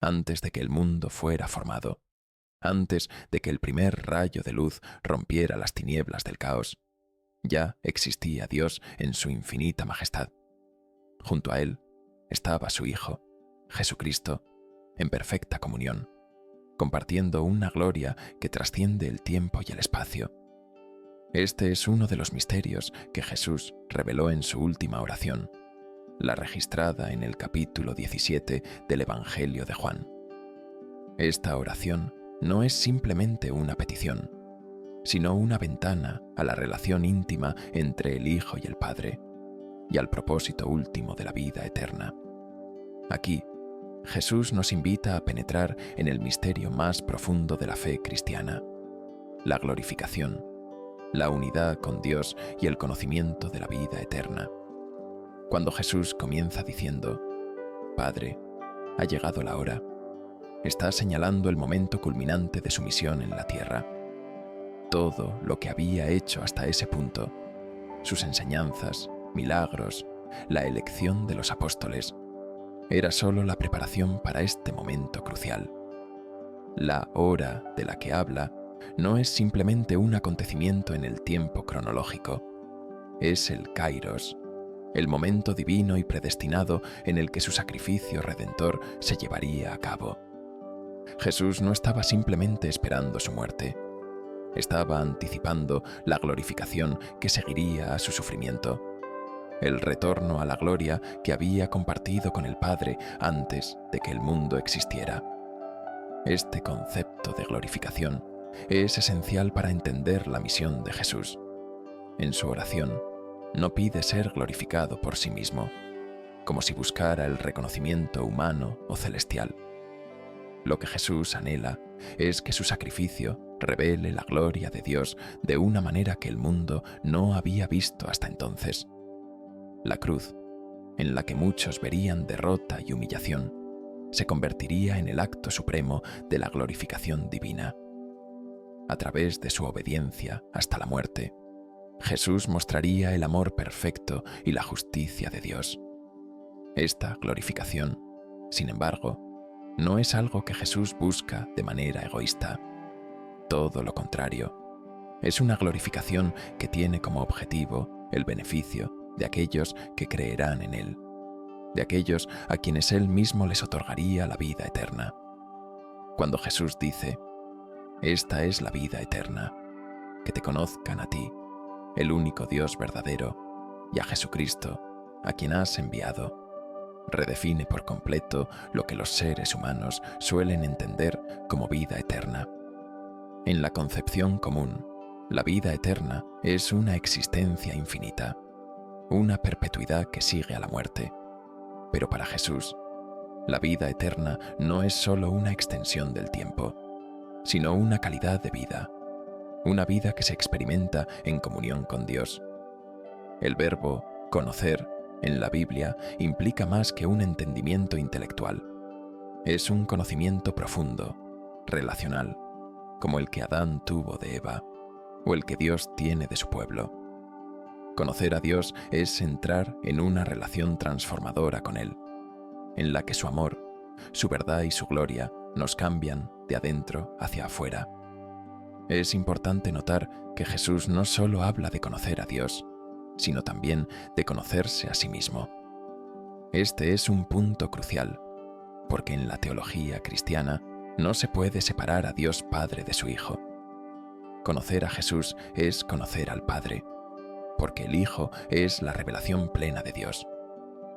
antes de que el mundo fuera formado, antes de que el primer rayo de luz rompiera las tinieblas del caos, ya existía Dios en su infinita majestad. Junto a Él estaba su Hijo, Jesucristo, en perfecta comunión, compartiendo una gloria que trasciende el tiempo y el espacio. Este es uno de los misterios que Jesús reveló en su última oración, la registrada en el capítulo 17 del Evangelio de Juan. Esta oración no es simplemente una petición, sino una ventana a la relación íntima entre el Hijo y el Padre, y al propósito último de la vida eterna. Aquí, Jesús nos invita a penetrar en el misterio más profundo de la fe cristiana, la glorificación, la unidad con Dios y el conocimiento de la vida eterna. Cuando Jesús comienza diciendo, Padre, ha llegado la hora, está señalando el momento culminante de su misión en la tierra. Todo lo que había hecho hasta ese punto, sus enseñanzas, milagros, la elección de los apóstoles, era solo la preparación para este momento crucial. La hora de la que habla no es simplemente un acontecimiento en el tiempo cronológico, es el Kairos, el momento divino y predestinado en el que su sacrificio redentor se llevaría a cabo. Jesús no estaba simplemente esperando su muerte, estaba anticipando la glorificación que seguiría a su sufrimiento, el retorno a la gloria que había compartido con el Padre antes de que el mundo existiera. Este concepto de glorificación es esencial para entender la misión de Jesús. En su oración, no pide ser glorificado por sí mismo, como si buscara el reconocimiento humano o celestial. Lo que Jesús anhela es que su sacrificio revele la gloria de Dios de una manera que el mundo no había visto hasta entonces. La cruz, en la que muchos verían derrota y humillación, se convertiría en el acto supremo de la glorificación divina. A través de su obediencia hasta la muerte, Jesús mostraría el amor perfecto y la justicia de Dios. Esta glorificación, sin embargo, no es algo que Jesús busca de manera egoísta. Todo lo contrario, es una glorificación que tiene como objetivo el beneficio de aquellos que creerán en Él, de aquellos a quienes Él mismo les otorgaría la vida eterna. Cuando Jesús dice, «Esta es la vida eterna, que te conozcan a ti, el único Dios verdadero, y a Jesucristo, a quien has enviado», redefine por completo lo que los seres humanos suelen entender como vida eterna. En la concepción común, la vida eterna es una existencia infinita, una perpetuidad que sigue a la muerte. Pero para Jesús, la vida eterna no es solo una extensión del tiempo, sino una calidad de vida, una vida que se experimenta en comunión con Dios. El verbo conocer en la Biblia implica más que un entendimiento intelectual. Es un conocimiento profundo, relacional, como el que Adán tuvo de Eva, o el que Dios tiene de su pueblo. Conocer a Dios es entrar en una relación transformadora con Él, en la que su amor, su verdad y su gloria nos cambian de adentro hacia afuera. Es importante notar que Jesús no solo habla de conocer a Dios, sino también de conocerse a sí mismo. Este es un punto crucial, porque en la teología cristiana no se puede separar a Dios Padre de su Hijo. Conocer a Jesús es conocer al Padre, porque el Hijo es la revelación plena de Dios.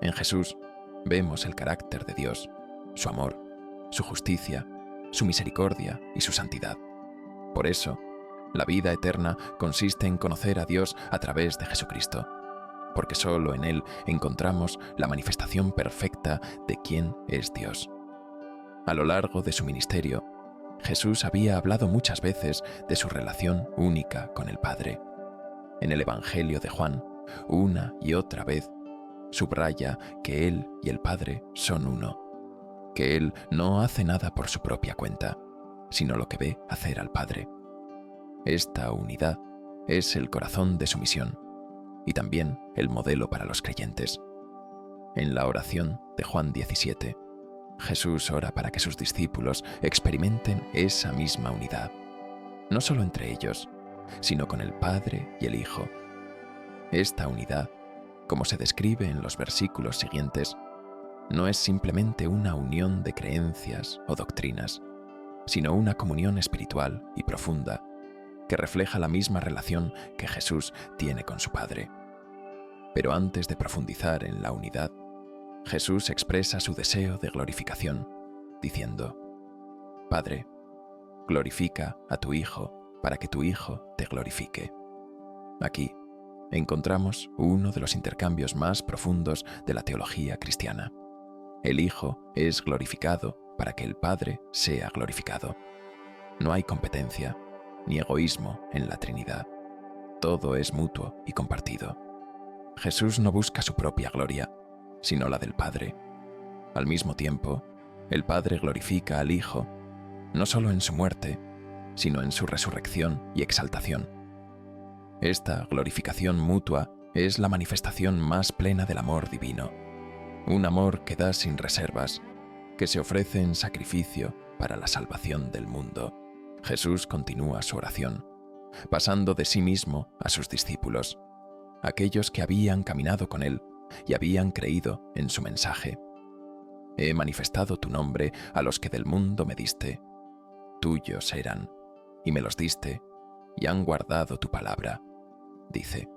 En Jesús vemos el carácter de Dios, su amor, su justicia, su misericordia y su santidad. Por eso, la vida eterna consiste en conocer a Dios a través de Jesucristo, porque solo en Él encontramos la manifestación perfecta de quién es Dios. A lo largo de su ministerio, Jesús había hablado muchas veces de su relación única con el Padre. En el Evangelio de Juan, una y otra vez, subraya que Él y el Padre son uno, que Él no hace nada por su propia cuenta, sino lo que ve hacer al Padre. Esta unidad es el corazón de su misión y también el modelo para los creyentes. En la oración de Juan 17, Jesús ora para que sus discípulos experimenten esa misma unidad, no solo entre ellos, sino con el Padre y el Hijo. Esta unidad, como se describe en los versículos siguientes, no es simplemente una unión de creencias o doctrinas, sino una comunión espiritual y profunda que refleja la misma relación que Jesús tiene con su Padre. Pero antes de profundizar en la unidad, Jesús expresa su deseo de glorificación, diciendo: Padre, glorifica a tu Hijo para que tu Hijo te glorifique. Aquí encontramos uno de los intercambios más profundos de la teología cristiana. El Hijo es glorificado para que el Padre sea glorificado. No hay competencia ni egoísmo en la Trinidad. Todo es mutuo y compartido. Jesús no busca su propia gloria, sino la del Padre. Al mismo tiempo, el Padre glorifica al Hijo, no solo en su muerte, sino en su resurrección y exaltación. Esta glorificación mutua es la manifestación más plena del amor divino, un amor que da sin reservas, que se ofrece en sacrificio para la salvación del mundo. Jesús continúa su oración, pasando de sí mismo a sus discípulos, aquellos que habían caminado con él y habían creído en su mensaje. He manifestado tu nombre a los que del mundo me diste. Tuyos eran, y me los diste, y han guardado tu palabra, dice.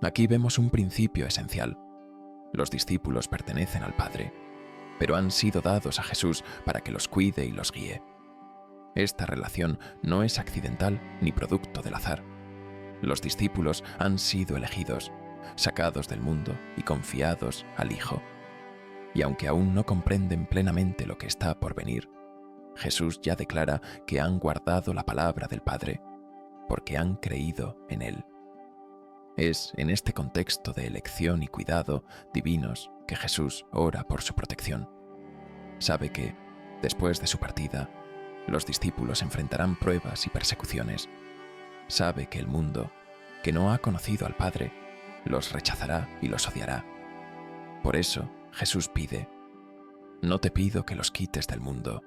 Aquí vemos un principio esencial. Los discípulos pertenecen al Padre, pero han sido dados a Jesús para que los cuide y los guíe. Esta relación no es accidental ni producto del azar. Los discípulos han sido elegidos, sacados del mundo y confiados al Hijo. Y aunque aún no comprenden plenamente lo que está por venir, Jesús ya declara que han guardado la palabra del Padre, porque han creído en Él. Es en este contexto de elección y cuidado divinos que Jesús ora por su protección. Sabe que, después de su partida, los discípulos enfrentarán pruebas y persecuciones. Sabe que el mundo, que no ha conocido al Padre, los rechazará y los odiará. Por eso, Jesús pide: no te pido que los quites del mundo,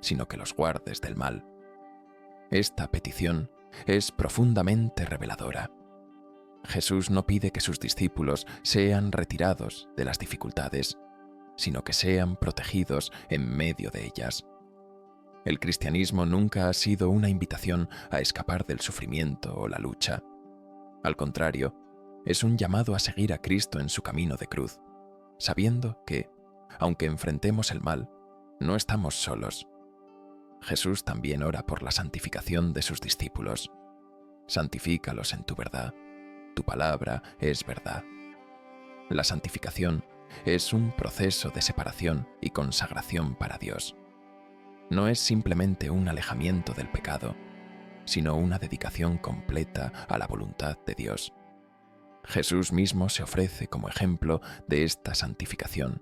sino que los guardes del mal. Esta petición es profundamente reveladora. Jesús no pide que sus discípulos sean retirados de las dificultades, sino que sean protegidos en medio de ellas. El cristianismo nunca ha sido una invitación a escapar del sufrimiento o la lucha. Al contrario, es un llamado a seguir a Cristo en su camino de cruz, sabiendo que, aunque enfrentemos el mal, no estamos solos. Jesús también ora por la santificación de sus discípulos. Santifícalos en tu verdad. Tu palabra es verdad. La santificación es un proceso de separación y consagración para Dios. No es simplemente un alejamiento del pecado, sino una dedicación completa a la voluntad de Dios. Jesús mismo se ofrece como ejemplo de esta santificación,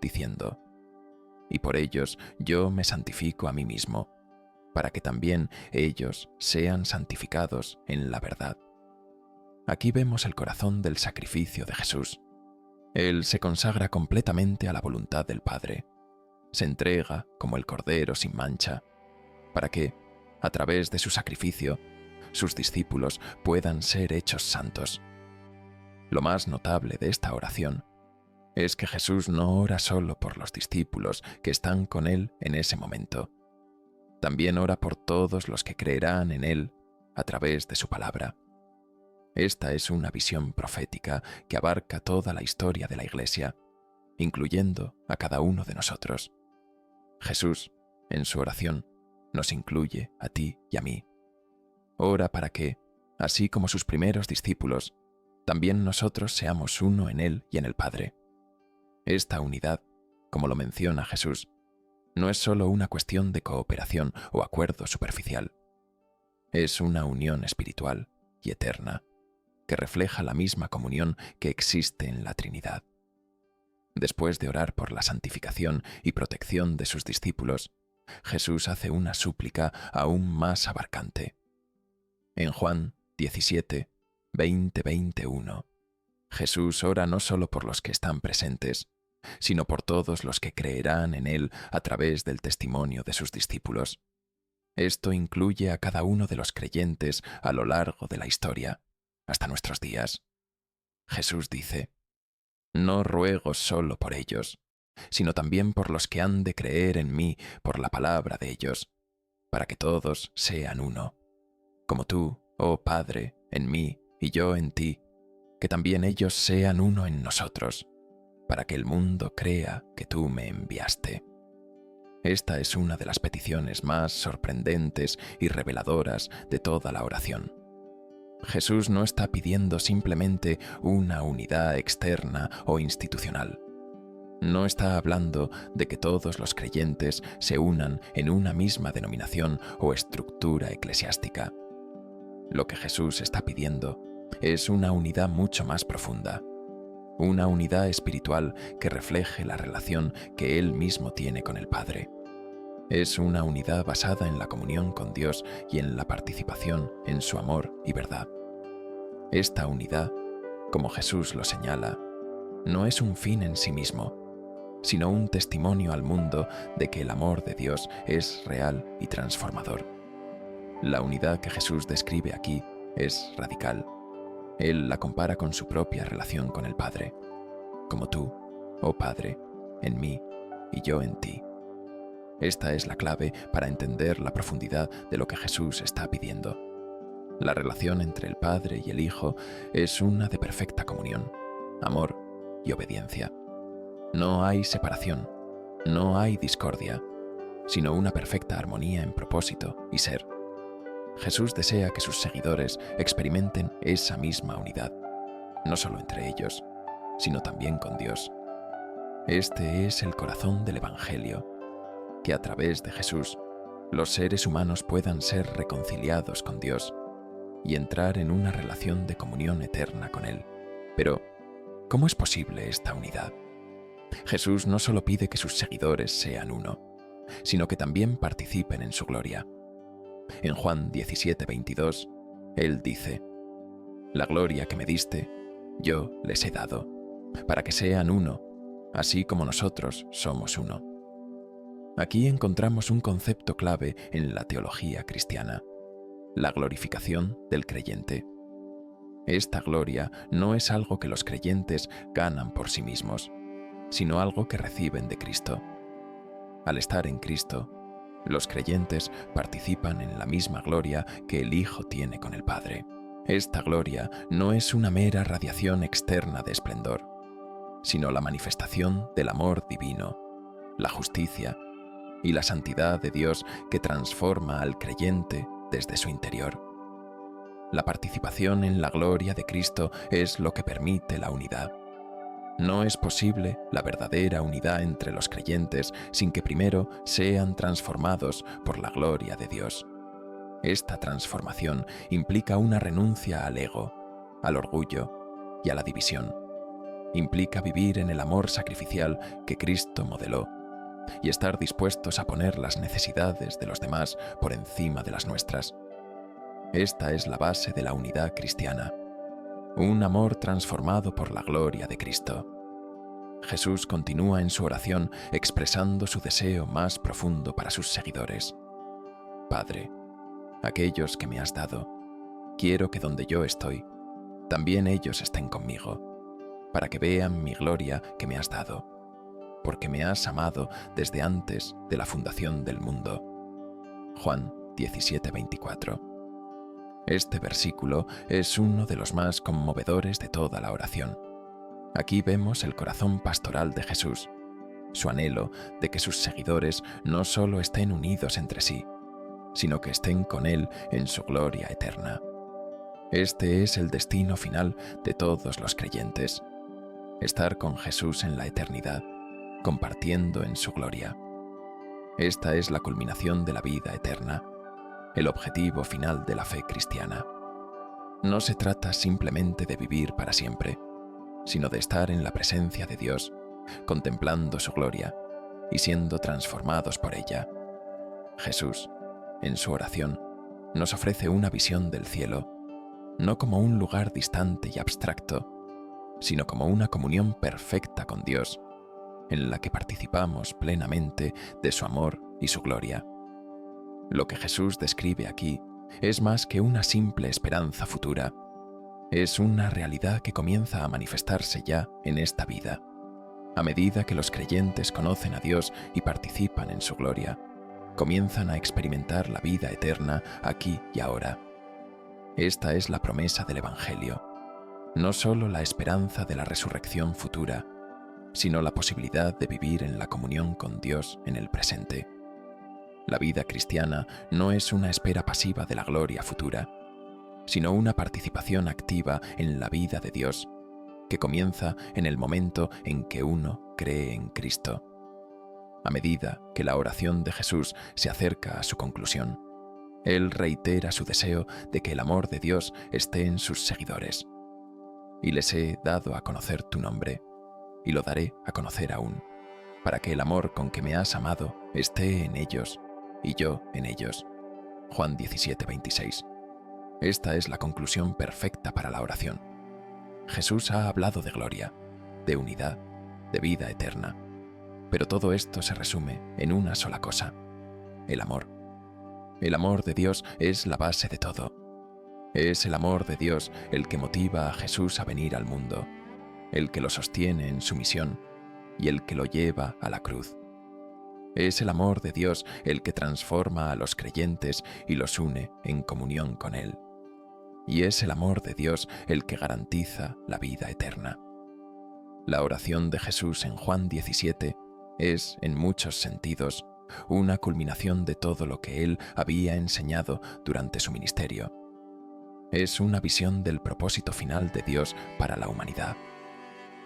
diciendo: y por ellos yo me santifico a mí mismo, para que también ellos sean santificados en la verdad. Aquí vemos el corazón del sacrificio de Jesús. Él se consagra completamente a la voluntad del Padre. Se entrega como el Cordero sin mancha, para que, a través de su sacrificio, sus discípulos puedan ser hechos santos. Lo más notable de esta oración es que Jesús no ora solo por los discípulos que están con Él en ese momento. También ora por todos los que creerán en Él a través de su palabra. Esta es una visión profética que abarca toda la historia de la Iglesia, incluyendo a cada uno de nosotros. Jesús, en su oración, nos incluye a ti y a mí. Ora para que, así como sus primeros discípulos, también nosotros seamos uno en Él y en el Padre. Esta unidad, como lo menciona Jesús, no es solo una cuestión de cooperación o acuerdo superficial. Es una unión espiritual y eterna que refleja la misma comunión que existe en la Trinidad. Después de orar por la santificación y protección de sus discípulos, Jesús hace una súplica aún más abarcante. En Juan 17, 20-21, Jesús ora no solo por los que están presentes, sino por todos los que creerán en Él a través del testimonio de sus discípulos. Esto incluye a cada uno de los creyentes a lo largo de la historia, hasta nuestros días. Jesús dice: «No ruego solo por ellos, sino también por los que han de creer en mí por la palabra de ellos, para que todos sean uno, como tú, oh Padre, en mí y yo en ti, que también ellos sean uno en nosotros, para que el mundo crea que tú me enviaste». Esta es una de las peticiones más sorprendentes y reveladoras de toda la oración. Jesús no está pidiendo simplemente una unidad externa o institucional. No está hablando de que todos los creyentes se unan en una misma denominación o estructura eclesiástica. Lo que Jesús está pidiendo es una unidad mucho más profunda, una unidad espiritual que refleje la relación que Él mismo tiene con el Padre. Es una unidad basada en la comunión con Dios y en la participación en su amor y verdad. Esta unidad, como Jesús lo señala, no es un fin en sí mismo, sino un testimonio al mundo de que el amor de Dios es real y transformador. La unidad que Jesús describe aquí es radical. Él la compara con su propia relación con el Padre, como tú, oh Padre, en mí y yo en ti. Esta es la clave para entender la profundidad de lo que Jesús está pidiendo. La relación entre el Padre y el Hijo es una de perfecta comunión, amor y obediencia. No hay separación, no hay discordia, sino una perfecta armonía en propósito y ser. Jesús desea que sus seguidores experimenten esa misma unidad, no solo entre ellos, sino también con Dios. Este es el corazón del Evangelio, que a través de Jesús los seres humanos puedan ser reconciliados con Dios y entrar en una relación de comunión eterna con Él. Pero, ¿cómo es posible esta unidad? Jesús no solo pide que sus seguidores sean uno, sino que también participen en su gloria. En Juan 17:22, Él dice: «La gloria que me diste, yo les he dado, para que sean uno, así como nosotros somos uno». Aquí encontramos un concepto clave en la teología cristiana: la glorificación del creyente. Esta gloria no es algo que los creyentes ganan por sí mismos, sino algo que reciben de Cristo. Al estar en Cristo, los creyentes participan en la misma gloria que el Hijo tiene con el Padre. Esta gloria no es una mera radiación externa de esplendor, sino la manifestación del amor divino, la justicia y la santidad de Dios que transforma al creyente desde su interior. La participación en la gloria de Cristo es lo que permite la unidad. No es posible la verdadera unidad entre los creyentes sin que primero sean transformados por la gloria de Dios. Esta transformación implica una renuncia al ego, al orgullo y a la división. Implica vivir en el amor sacrificial que Cristo modeló y estar dispuestos a poner las necesidades de los demás por encima de las nuestras. Esta es la base de la unidad cristiana, un amor transformado por la gloria de Cristo. Jesús continúa en su oración expresando su deseo más profundo para sus seguidores. Padre, aquellos que me has dado, quiero que donde yo estoy, también ellos estén conmigo, para que vean mi gloria que me has dado, porque me has amado desde antes de la fundación del mundo. Juan 17:24. Este versículo es uno de los más conmovedores de toda la oración. Aquí vemos el corazón pastoral de Jesús, su anhelo de que sus seguidores no solo estén unidos entre sí, sino que estén con Él en su gloria eterna. Este es el destino final de todos los creyentes: estar con Jesús en la eternidad, compartiendo en su gloria. Esta es la culminación de la vida eterna, el objetivo final de la fe cristiana. No se trata simplemente de vivir para siempre, sino de estar en la presencia de Dios, contemplando su gloria y siendo transformados por ella. Jesús, en su oración, nos ofrece una visión del cielo, no como un lugar distante y abstracto, sino como una comunión perfecta con Dios, en la que participamos plenamente de su amor y su gloria. Lo que Jesús describe aquí es más que una simple esperanza futura. Es una realidad que comienza a manifestarse ya en esta vida, a medida que los creyentes conocen a Dios y participan en su gloria. Comienzan a experimentar la vida eterna aquí y ahora. Esta es la promesa del Evangelio, no solo la esperanza de la resurrección futura, sino la posibilidad de vivir en la comunión con Dios en el presente. La vida cristiana no es una espera pasiva de la gloria futura, sino una participación activa en la vida de Dios, que comienza en el momento en que uno cree en Cristo. A medida que la oración de Jesús se acerca a su conclusión, Él reitera su deseo de que el amor de Dios esté en sus seguidores. Y les he dado a conocer tu nombre, y lo daré a conocer aún, para que el amor con que me has amado esté en ellos, y yo en ellos. Juan 17:26. Esta es la conclusión perfecta para la oración. Jesús ha hablado de gloria, de unidad, de vida eterna, pero todo esto se resume en una sola cosa: el amor. El amor de Dios es la base de todo. Es el amor de Dios el que motiva a Jesús a venir al mundo, el que lo sostiene en su misión y el que lo lleva a la cruz. Es el amor de Dios el que transforma a los creyentes y los une en comunión con Él. Y es el amor de Dios el que garantiza la vida eterna. La oración de Jesús en Juan 17 es, en muchos sentidos, una culminación de todo lo que Él había enseñado durante su ministerio. Es una visión del propósito final de Dios para la humanidad: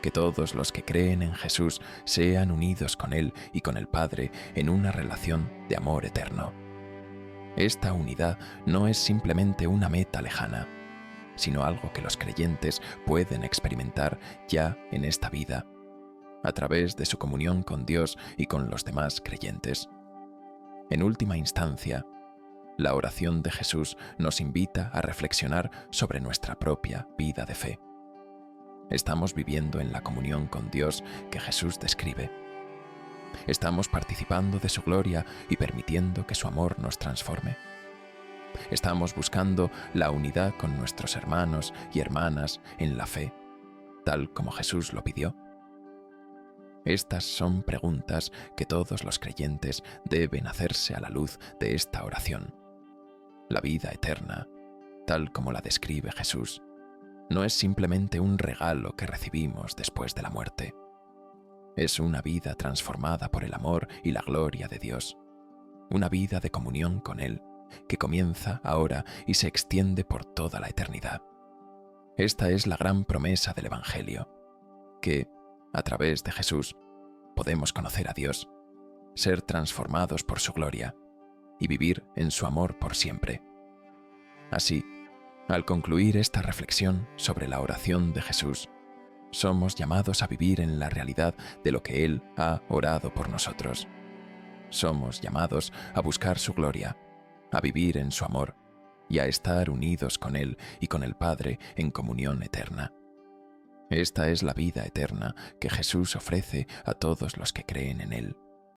que todos los que creen en Jesús sean unidos con Él y con el Padre en una relación de amor eterno. Esta unidad no es simplemente una meta lejana, sino algo que los creyentes pueden experimentar ya en esta vida, a través de su comunión con Dios y con los demás creyentes. En última instancia, la oración de Jesús nos invita a reflexionar sobre nuestra propia vida de fe. ¿Estamos viviendo en la comunión con Dios que Jesús describe? ¿Estamos participando de su gloria y permitiendo que su amor nos transforme? ¿Estamos buscando la unidad con nuestros hermanos y hermanas en la fe, tal como Jesús lo pidió? Estas son preguntas que todos los creyentes deben hacerse a la luz de esta oración. La vida eterna, tal como la describe Jesús, no es simplemente un regalo que recibimos después de la muerte. Es una vida transformada por el amor y la gloria de Dios, una vida de comunión con Él, que comienza ahora y se extiende por toda la eternidad. Esta es la gran promesa del Evangelio, que, a través de Jesús, podemos conocer a Dios, ser transformados por su gloria y vivir en su amor por siempre. Así, al concluir esta reflexión sobre la oración de Jesús, somos llamados a vivir en la realidad de lo que Él ha orado por nosotros. Somos llamados a buscar su gloria, a vivir en su amor y a estar unidos con Él y con el Padre en comunión eterna. Esta es la vida eterna que Jesús ofrece a todos los que creen en Él.